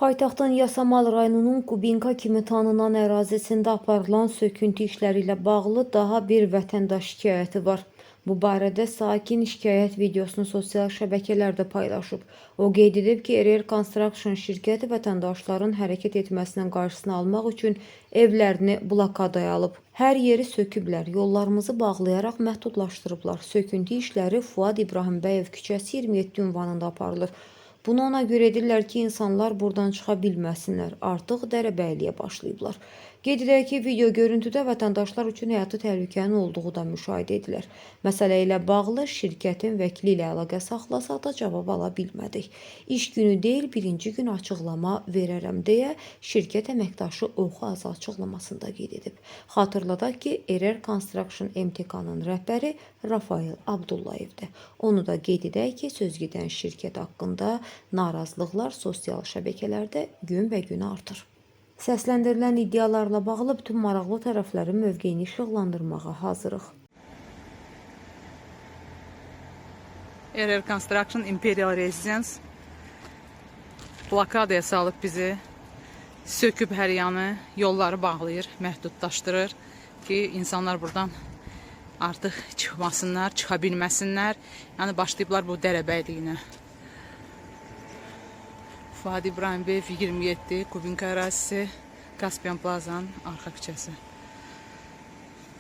Paytaxtın Yasamal rayonunun Kubinka kimi tanınan ərazisində aparılan söküntü işləri ilə bağlı daha bir vətəndaş şikayəti var. Bu barədə sakin şikayət videosunu sosial şəbəkələrdə paylaşıb. O qeyd edib ki, RR Construction şirkəti vətəndaşların hərəkət etməsinin qarşısını almaq üçün evlərini blokadaya alıb. Hər yeri söküblər, yollarımızı bağlayaraq məhdudlaşdırıblar. Söküntü işləri Fuad İbrahimbəyov küçəsi 27 ünvanında aparılır. Bunu ona görə edirlər ki, insanlar buradan çıxa bilməsinlər. Artıq dərəbəyliyə başlayıblar. Qeyd edək ki, video görüntüdə vətəndaşlar üçün həyatı təhlükənin olduğu da müşahidə edilir. Məsələ ilə bağlı şirkətin vəkili ilə əlaqə saxlasaq da cavab ala bilmədik. İş günü deyil, birinci gün açıqlama verərəm deyə şirkət əməkdaşı Oxu Azad açıqlamasında qeyd edib. Xatırladaq ki, RR Construction MTK-nın rəhbəri Rafael Abdullayevdir. Onu da qeyd edək ki, sözgedən şirkət haqqında narazılıqlar sosial şəbəkələrdə gün-və-gün artır. Səsləndirilən iddialarla bağlı bütün maraqlı tərəflərin mövqeyini işıqlandırmağa hazırıq. RR Construction Imperial Residence blokadaya salıb bizi, söküb hər yanı, yolları bağlayır, məhdudlaşdırır ki, insanlar buradan artıq çıxmasınlar, çıxa bilməsinlər. Yəni başlayıblar bu dərəbəyliyinə. Fuad İbrahimbəyov 27, Kubinka ərazisi, Kaspian Plazanın arxa küçəsi.